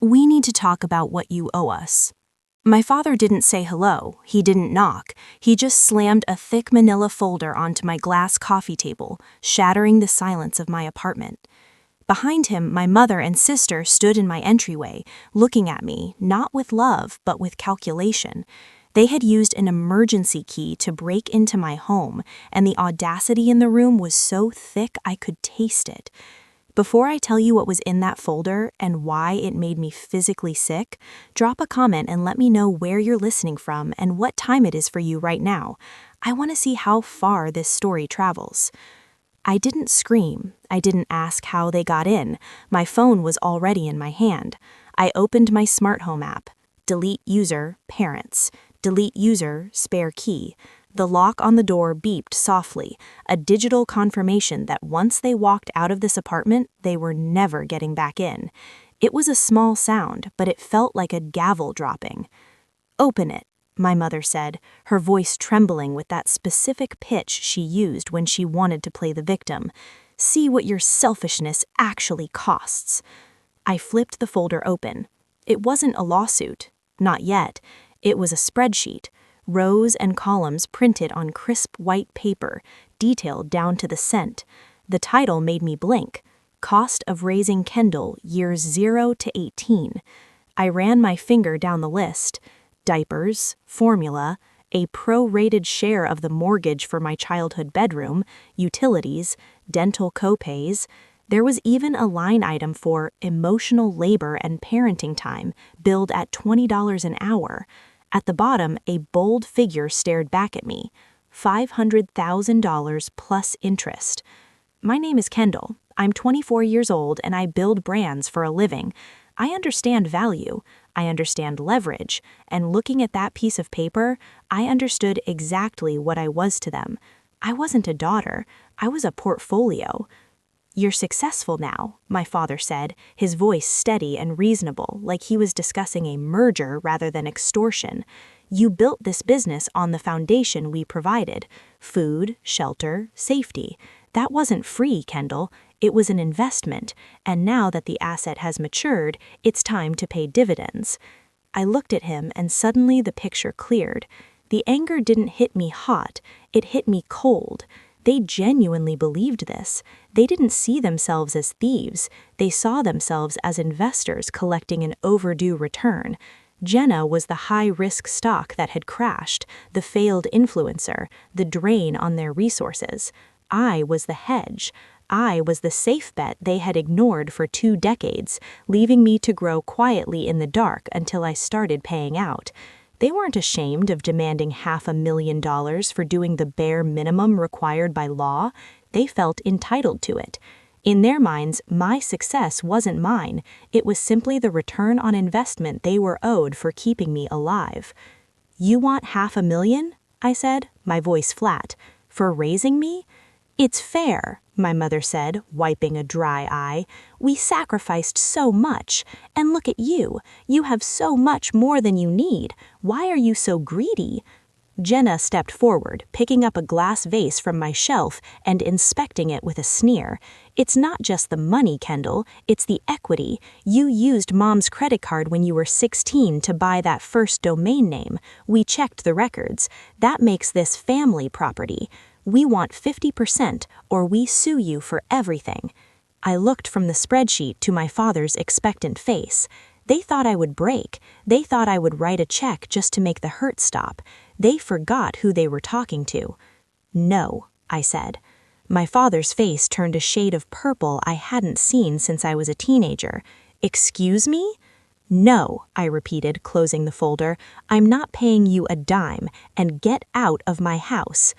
We need to talk about what you owe us." My father didn't say hello, he didn't knock, he just slammed a thick manila folder onto my glass coffee table, shattering the silence of my apartment. Behind him, my mother and sister stood in my entryway, looking at me, not with love, but with calculation. They had used an emergency key to break into my home, and the audacity in the room was so thick I could taste it. Before I tell you what was in that folder and why it made me physically sick, drop a comment and let me know where you're listening from and what time it is for you right now. I want to see how far this story travels. I didn't scream. I didn't ask how they got in. My phone was already in my hand. I opened my smart home app. Delete user, parents. Delete user, spare key. The lock on the door beeped softly, a digital confirmation that once they walked out of this apartment, they were never getting back in. It was a small sound, but it felt like a gavel dropping. "Open it," my mother said, her voice trembling with that specific pitch she used when she wanted to play the victim. "See what your selfishness actually costs." I flipped the folder open. It wasn't a lawsuit. Not yet. It was a spreadsheet. Rows and columns printed on crisp white paper, detailed down to the cent. The title made me blink. Cost of raising Kendall, years 0 to 18. I ran my finger down the list. Diapers, formula, a prorated share of the mortgage for my childhood bedroom, utilities, dental copays. There was even a line item for emotional labor and parenting time, billed at $20 an hour. At the bottom, a bold figure stared back at me, $500,000 plus interest. My name is Kendall. I'm 24 years old and I build brands for a living. I understand value. I understand leverage. And looking at that piece of paper, I understood exactly what I was to them. I wasn't a daughter. I was a portfolio. "You're successful now," my father said, his voice steady and reasonable, like he was discussing a merger rather than extortion. "You built this business on the foundation we provided: food, shelter, safety. That wasn't free, Kendall. It was an investment, and now that the asset has matured, it's time to pay dividends." I looked at him and suddenly the picture cleared. The anger didn't hit me hot, it hit me cold. They genuinely believed this. They didn't see themselves as thieves. They saw themselves as investors collecting an overdue return. Jenna was the high-risk stock that had crashed, the failed influencer, the drain on their resources. I was the hedge. I was the safe bet they had ignored for 2 decades, leaving me to grow quietly in the dark until I started paying out. They weren't ashamed of demanding $500,000 for doing the bare minimum required by law. They felt entitled to it. In their minds, my success wasn't mine. It was simply the return on investment they were owed for keeping me alive. "You want $500,000?" I said, my voice flat. "For raising me?" "It's fair," my mother said, wiping a dry eye. "We sacrificed so much. And look at you. You have so much more than you need. Why are you so greedy?" Jenna stepped forward, picking up a glass vase from my shelf and inspecting it with a sneer. "It's not just the money, Kendall. It's the equity. You used Mom's credit card when you were 16 to buy that first domain name. We checked the records. That makes this family property. We want 50% or we sue you for everything." I looked from the spreadsheet to my father's expectant face. They thought I would break. They thought I would write a check just to make the hurt stop. They forgot who they were talking to. "No," I said. My father's face turned a shade of purple I hadn't seen since I was a teenager. "Excuse me?" "No," I repeated, closing the folder. "I'm not paying you a dime, and get out of my house."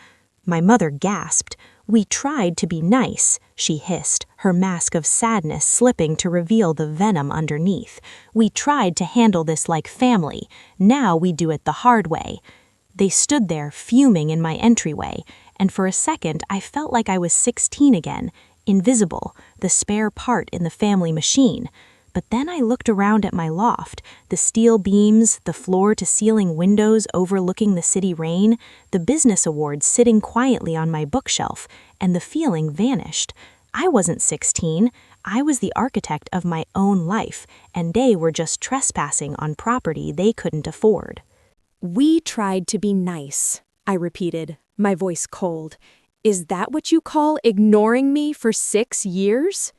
My mother gasped. "We tried to be nice," she hissed, her mask of sadness slipping to reveal the venom underneath. "We tried to handle this like family. Now we do it the hard way." They stood there fuming in my entryway, and for a second I felt like I was 16 again, invisible, the spare part in the family machine. But then I looked around at my loft, the steel beams, the floor-to-ceiling windows overlooking the city rain, the business awards sitting quietly on my bookshelf, and the feeling vanished. I wasn't 16. I was the architect of my own life, and they were just trespassing on property they couldn't afford. We tried to be nice, I repeated, my voice cold. Is that what you call ignoring me for 6 years?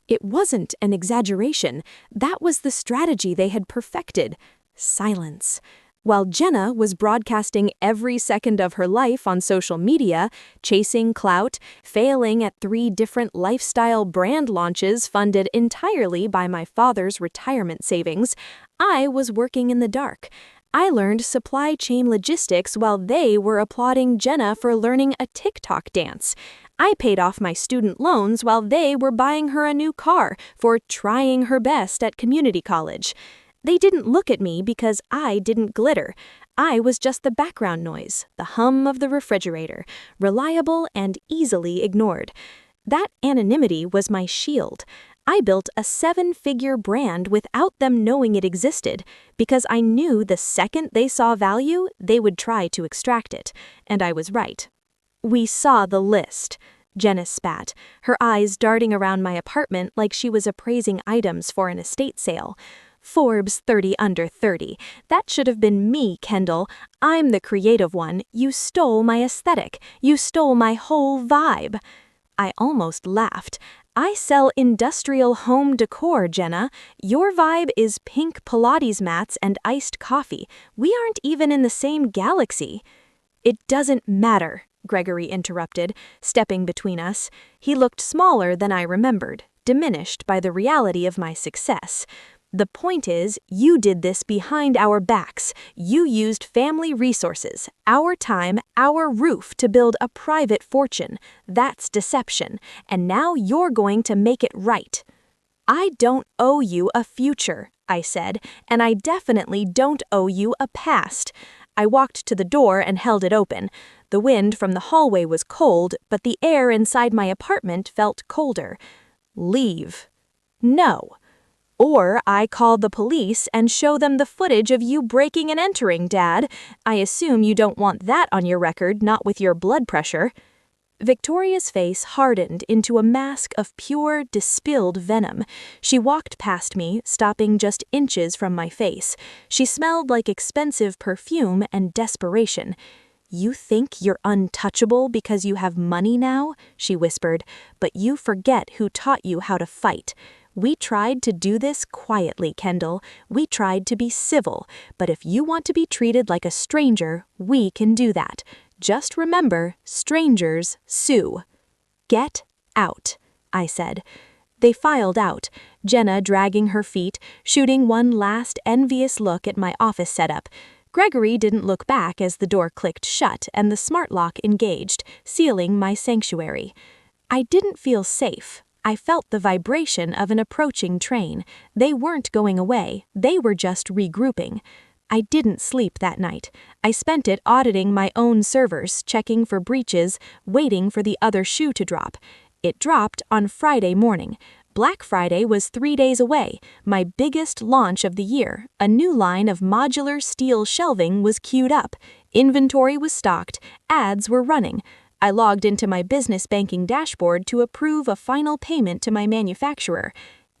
It wasn't an exaggeration. That was the strategy they had perfected. Silence. While Jenna was broadcasting every second of her life on social media, chasing clout, failing at 3 different lifestyle brand launches funded entirely by my father's retirement savings, I was working in the dark. I learned supply chain logistics while they were applauding Jenna for learning a TikTok dance. I paid off my student loans while they were buying her a new car for trying her best at community college. They didn't look at me because I didn't glitter. I was just the background noise, the hum of the refrigerator, reliable and easily ignored. That anonymity was my shield. I built a 7-figure brand without them knowing it existed because I knew the second they saw value, they would try to extract it. And I was right. We saw the list. Jenna spat, her eyes darting around my apartment like she was appraising items for an estate sale. Forbes 30 under 30. That should have been me, Kendall. I'm the creative one. You stole my aesthetic. You stole my whole vibe. I almost laughed. I sell industrial home decor, Jenna. Your vibe is pink Pilates mats and iced coffee. We aren't even in the same galaxy. It doesn't matter, Gregory interrupted, stepping between us. He looked smaller than I remembered, diminished by the reality of my success. The point is, you did this behind our backs. You used family resources, our time, our roof to build a private fortune. That's deception. And now you're going to make it right. I don't owe you a future, I said, and I definitely don't owe you a past. I walked to the door and held it open. The wind from the hallway was cold, but the air inside my apartment felt colder. Leave. No. Or I call the police and show them the footage of you breaking and entering, Dad. I assume you don't want that on your record, not with your blood pressure. Victoria's face hardened into a mask of pure, distilled venom. She walked past me, stopping just inches from my face. She smelled like expensive perfume and desperation. You think you're untouchable because you have money now? She whispered, but you forget who taught you how to fight. We tried to do this quietly, Kendall. We tried to be civil, but if you want to be treated like a stranger, we can do that. Just remember, strangers sue. Get out, I said. They filed out, Jenna dragging her feet, shooting one last envious look at my office setup. Gregory didn't look back as the door clicked shut and the smart lock engaged, sealing my sanctuary. I didn't feel safe. I felt the vibration of an approaching train. They weren't going away, they were just regrouping. I didn't sleep that night. I spent it auditing my own servers, checking for breaches, waiting for the other shoe to drop. It dropped on Friday morning. Black Friday was 3 days away. My biggest launch of the year, a new line of modular steel shelving, was queued up. Inventory was stocked, ads were running. I logged into my business banking dashboard to approve a final payment to my manufacturer.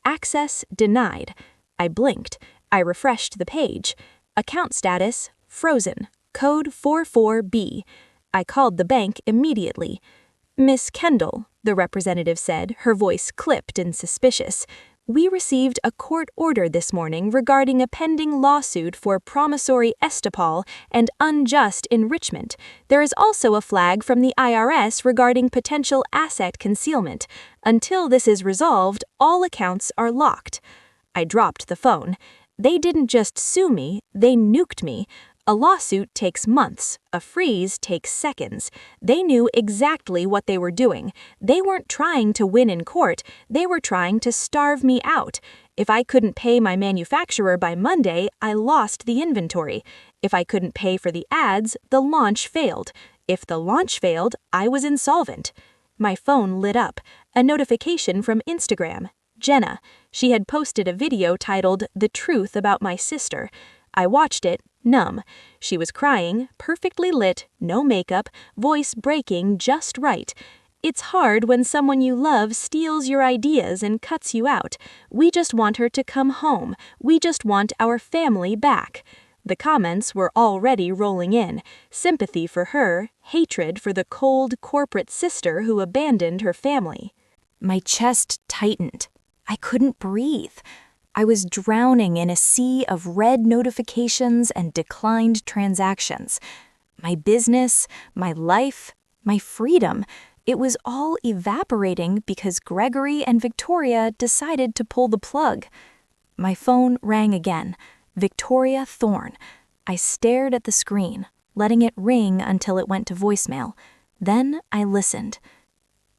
Access denied. I blinked. I refreshed the page. Account status, frozen. Code 44B. I called the bank immediately. Miss Kendall, the representative said, her voice clipped and suspicious. We received a court order this morning regarding a pending lawsuit for promissory estoppel and unjust enrichment. There is also a flag from the IRS regarding potential asset concealment. Until this is resolved, all accounts are locked. I dropped the phone. They didn't just sue me, they nuked me. A lawsuit takes months, a freeze takes seconds. They knew exactly what they were doing. They weren't trying to win in court, they were trying to starve me out. If I couldn't pay my manufacturer by Monday, I lost the inventory. If I couldn't pay for the ads, the launch failed. If the launch failed, I was insolvent. My phone lit up, a notification from Instagram. Jenna. She had posted a video titled "The Truth About My Sister." I watched it, numb. She was crying, perfectly lit, no makeup, voice breaking just right. It's hard when someone you love steals your ideas and cuts you out. We just want her to come home. We just want our family back." The comments were already rolling in. Sympathy for her, hatred for the cold corporate sister who abandoned her family. My chest tightened. I couldn't breathe. I was drowning in a sea of red notifications and declined transactions. My business, my life, my freedom, it was all evaporating because Gregory and Victoria decided to pull the plug. My phone rang again. Victoria Thorne. I stared at the screen, letting it ring until it went to voicemail. Then I listened.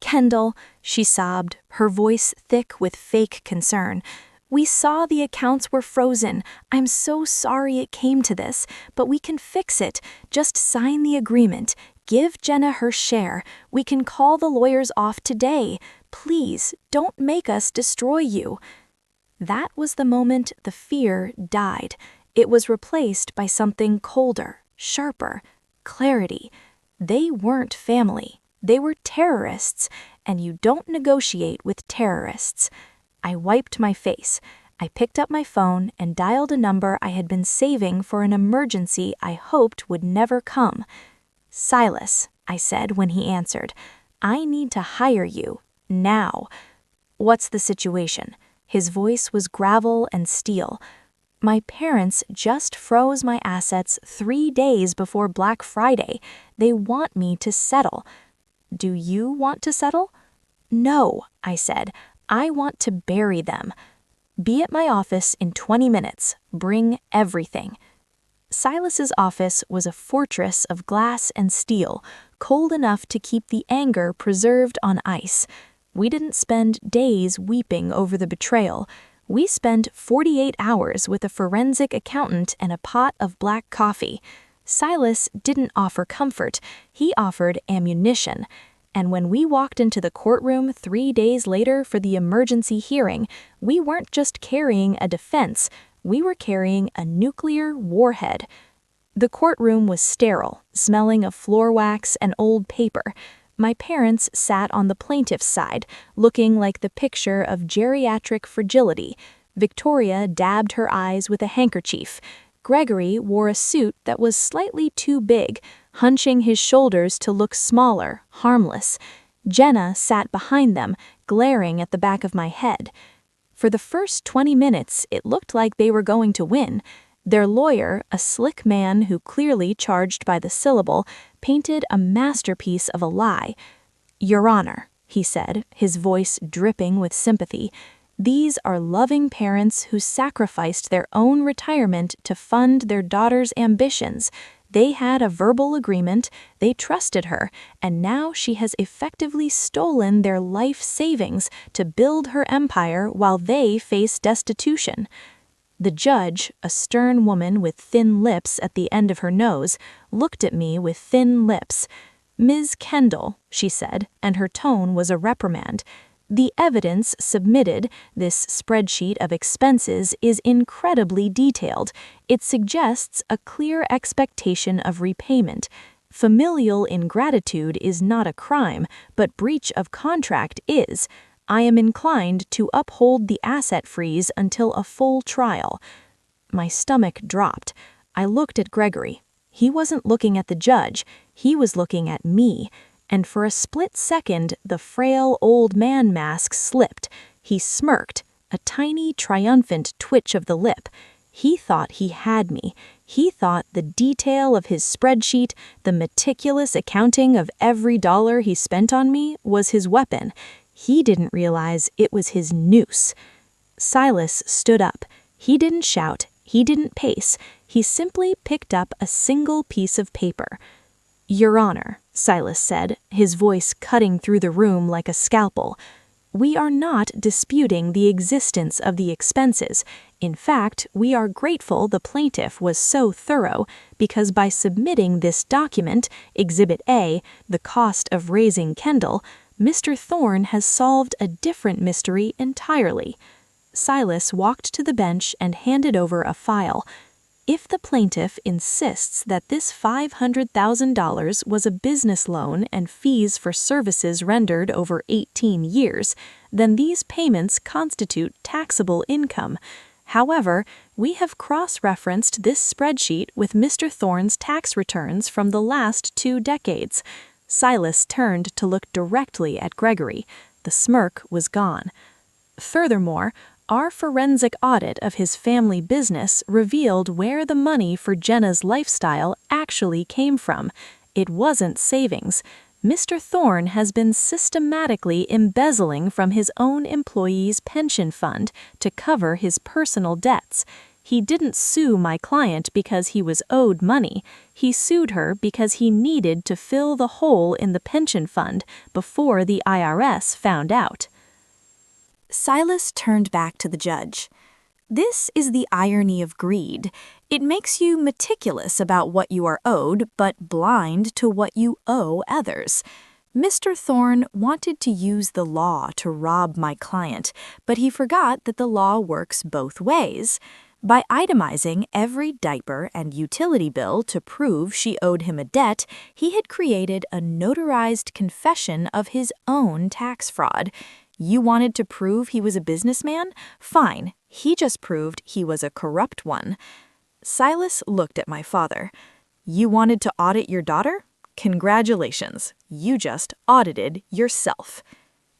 "Kendall," she sobbed, her voice thick with fake concern. "We saw the accounts were frozen. I'm so sorry it came to this, but we can fix it. Just sign the agreement. Give Jenna her share. We can call the lawyers off today. Please, don't make us destroy you." That was the moment the fear died. It was replaced by something colder, sharper, clarity. They weren't family. They were terrorists, and you don't negotiate with terrorists. I wiped my face. I picked up my phone and dialed a number I had been saving for an emergency I hoped would never come. "Silas," I said when he answered, "I need to hire you, now." "What's the situation?" His voice was gravel and steel. "My parents just froze my assets 3 days before Black Friday. They want me to settle." "Do you want to settle?" "No," I said. "I want to bury them." "Be at my office in 20 minutes. Bring everything." Silas's office was a fortress of glass and steel, cold enough to keep the anger preserved on ice. We didn't spend days weeping over the betrayal. We spent 48 hours with a forensic accountant and a pot of black coffee. Silas didn't offer comfort, he offered ammunition. And when we walked into the courtroom 3 days later for the emergency hearing, we weren't just carrying a defense, we were carrying a nuclear warhead. The courtroom was sterile, smelling of floor wax and old paper. My parents sat on the plaintiff's side, looking like the picture of geriatric fragility. Victoria dabbed her eyes with a handkerchief. Gregory wore a suit that was slightly too big, hunching his shoulders to look smaller, harmless. Jenna sat behind them, glaring at the back of my head. For the first 20 minutes, it looked like they were going to win. Their lawyer, a slick man who clearly charged by the syllable, painted a masterpiece of a lie. "Your Honor," he said, his voice dripping with sympathy, "these are loving parents who sacrificed their own retirement to fund their daughter's ambitions. They had a verbal agreement, they trusted her, and now she has effectively stolen their life savings to build her empire while they face destitution." The judge, a stern woman with thin lips at the end of her nose, looked at me with thin lips. "Ms. Kendall," she said, and her tone was a reprimand, "the evidence submitted, this spreadsheet of expenses, is incredibly detailed. It suggests a clear expectation of repayment. Familial ingratitude is not a crime, but breach of contract is. I am inclined to uphold the asset freeze until a full trial." My stomach dropped. I looked at Gregory. He wasn't looking at the judge, he was looking at me. And for a split second, the frail old man mask slipped. He smirked, a tiny triumphant twitch of the lip. He thought he had me. He thought the detail of his spreadsheet, the meticulous accounting of every dollar he spent on me, was his weapon. He didn't realize it was his noose. Silas stood up. He didn't shout, he didn't pace, he simply picked up a single piece of paper. "Your Honor," Silas said, his voice cutting through the room like a scalpel, "we are not disputing the existence of the expenses. In fact, we are grateful the plaintiff was so thorough, because by submitting this document, Exhibit A, the cost of raising Kendall, Mr. Thorne has solved a different mystery entirely." Silas walked to the bench and handed over a file. If the plaintiff insists that this $500,000 was a business loan and fees for services rendered over 18 years, then these payments constitute taxable income. However, we have cross-referenced this spreadsheet with Mr. Thorne's tax returns from the last 2 decades. Silas turned to look directly at Gregory. The smirk was gone. Furthermore, our forensic audit of his family business revealed where the money for Jenna's lifestyle actually came from. It wasn't savings. Mr. Thorne has been systematically embezzling from his own employees' pension fund to cover his personal debts. He didn't sue my client because he was owed money. He sued her because he needed to fill the hole in the pension fund before the IRS found out. Silas turned back to the judge. This is the irony of greed. It makes you meticulous about what you are owed, but blind to what you owe others. Mr. Thorne wanted to use the law to rob my client, but he forgot that the law works both ways. By itemizing every diaper and utility bill to prove she owed him a debt, he had created a notarized confession of his own tax fraud. You wanted to prove he was a businessman? Fine, he just proved he was a corrupt one. Silas looked at my father. You wanted to audit your daughter? Congratulations, you just audited yourself.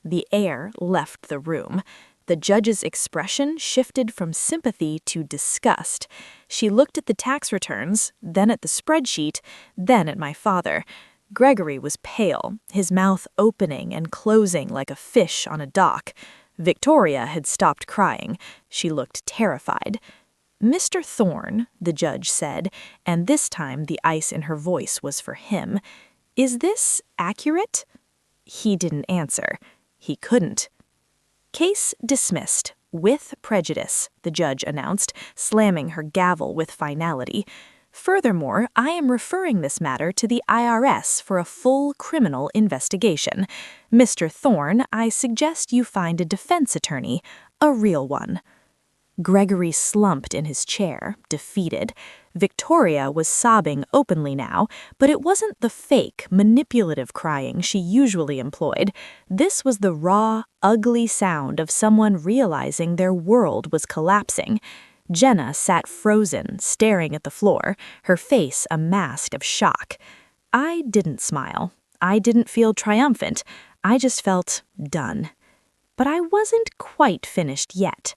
The air left the room. The judge's expression shifted from sympathy to disgust. She looked at the tax returns, then at the spreadsheet, then at my father. Gregory was pale, his mouth opening and closing like a fish on a dock. Victoria had stopped crying. She looked terrified. Mr. Thorne, the judge said, and this time the ice in her voice was for him, is this accurate? He didn't answer. He couldn't. Case dismissed, with prejudice, the judge announced, slamming her gavel with finality. Furthermore, I am referring this matter to the IRS for a full criminal investigation. Mr. Thorne, I suggest you find a defense attorney, a real one. Gregory slumped in his chair, defeated. Victoria was sobbing openly now, but it wasn't the fake, manipulative crying she usually employed. This was the raw, ugly sound of someone realizing their world was collapsing. Jenna sat frozen, staring at the floor, her face a mask of shock. I didn't smile. I didn't feel triumphant. I just felt done. But I wasn't quite finished yet.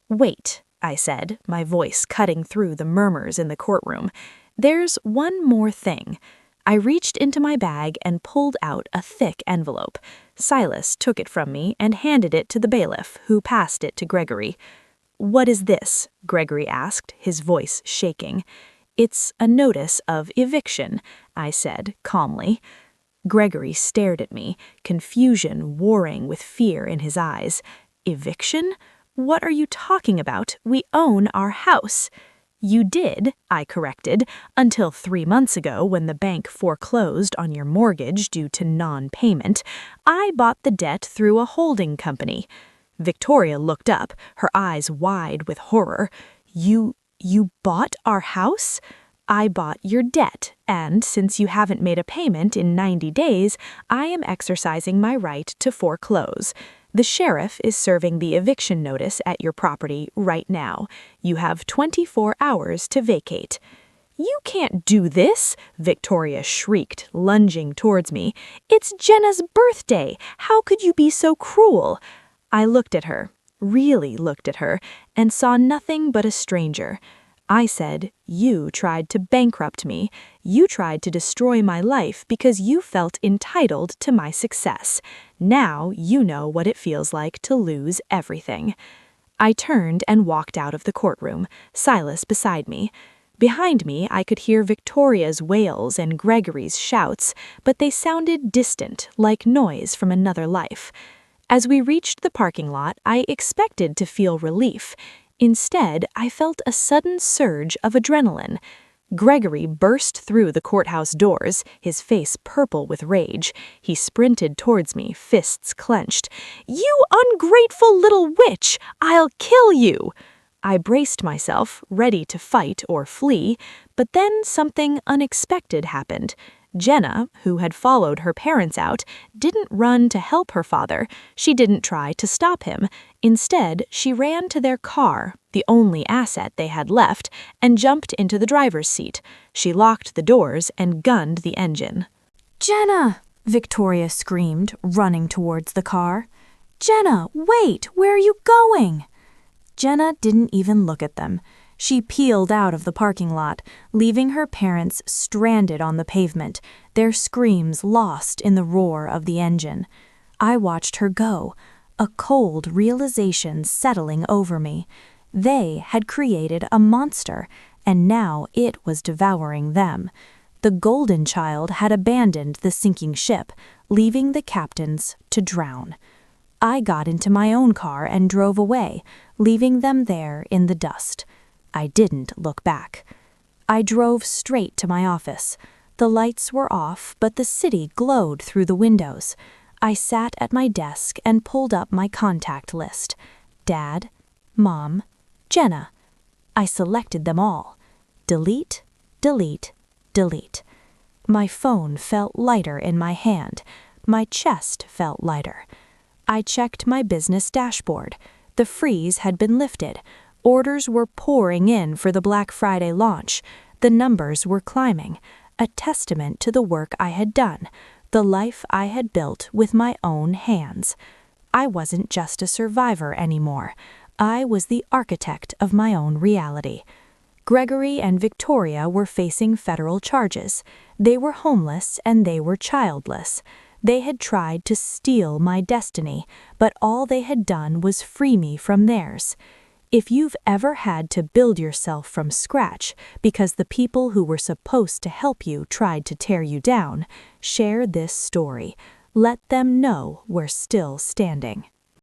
Wait, I said, my voice cutting through the murmurs in the courtroom. There's one more thing. I reached into my bag and pulled out a thick envelope. Silas took it from me and handed it to the bailiff, who passed it to Gregory. What is this? Gregory asked, his voice shaking. It's a notice of eviction, I said calmly. Gregory stared at me, confusion warring with fear in his eyes. Eviction? What are you talking about? We own our house. You did, I corrected, until 3 months ago when the bank foreclosed on your mortgage due to non-payment. I bought the debt through a holding company. Victoria looked up, her eyes wide with horror. You bought our house? I bought your debt, and since you haven't made a payment in 90 days, I am exercising my right to foreclose. The sheriff is serving the eviction notice at your property right now. You have 24 hours to vacate. You can't do this, Victoria shrieked, lunging towards me. It's Jenna's birthday. How could you be so cruel? I looked at her, really looked at her, and saw nothing but a stranger. I said, you tried to bankrupt me. You tried to destroy my life because you felt entitled to my success. Now you know what it feels like to lose everything. I turned and walked out of the courtroom, Silas beside me. Behind me, I could hear Victoria's wails and Gregory's shouts, but they sounded distant, like noise from another life. As we reached the parking lot, I expected to feel relief. Instead, I felt a sudden surge of adrenaline. Gregory burst through the courthouse doors, his face purple with rage. He sprinted towards me, fists clenched. "You ungrateful little witch! I'll kill you!" I braced myself, ready to fight or flee, but then something unexpected happened. Jenna, who had followed her parents out, didn't run to help her father. She didn't try to stop him. Instead, she ran to their car, the only asset they had left, and jumped into the driver's seat. She locked the doors and gunned the engine. "Jenna!" Victoria screamed, running towards the car. "Jenna, wait! Where are you going?" Jenna didn't even look at them. She peeled out of the parking lot, leaving her parents stranded on the pavement, their screams lost in the roar of the engine. I watched her go, a cold realization settling over me. They had created a monster, and now it was devouring them. The golden child had abandoned the sinking ship, leaving the captains to drown. I got into my own car and drove away, leaving them there in the dust. I didn't look back. I drove straight to my office. The lights were off, but the city glowed through the windows. I sat at my desk and pulled up my contact list. Dad, Mom, Jenna. I selected them all. Delete, delete, delete. My phone felt lighter in my hand. My chest felt lighter. I checked my business dashboard. The freeze had been lifted. Orders were pouring in for the Black Friday launch. The numbers were climbing, a testament to the work I had done, the life I had built with my own hands. I wasn't just a survivor anymore. I was the architect of my own reality. Gregory and Victoria were facing federal charges. They were homeless and they were childless. They had tried to steal my destiny, but all they had done was free me from theirs. If you've ever had to build yourself from scratch because the people who were supposed to help you tried to tear you down, share this story. Let them know we're still standing.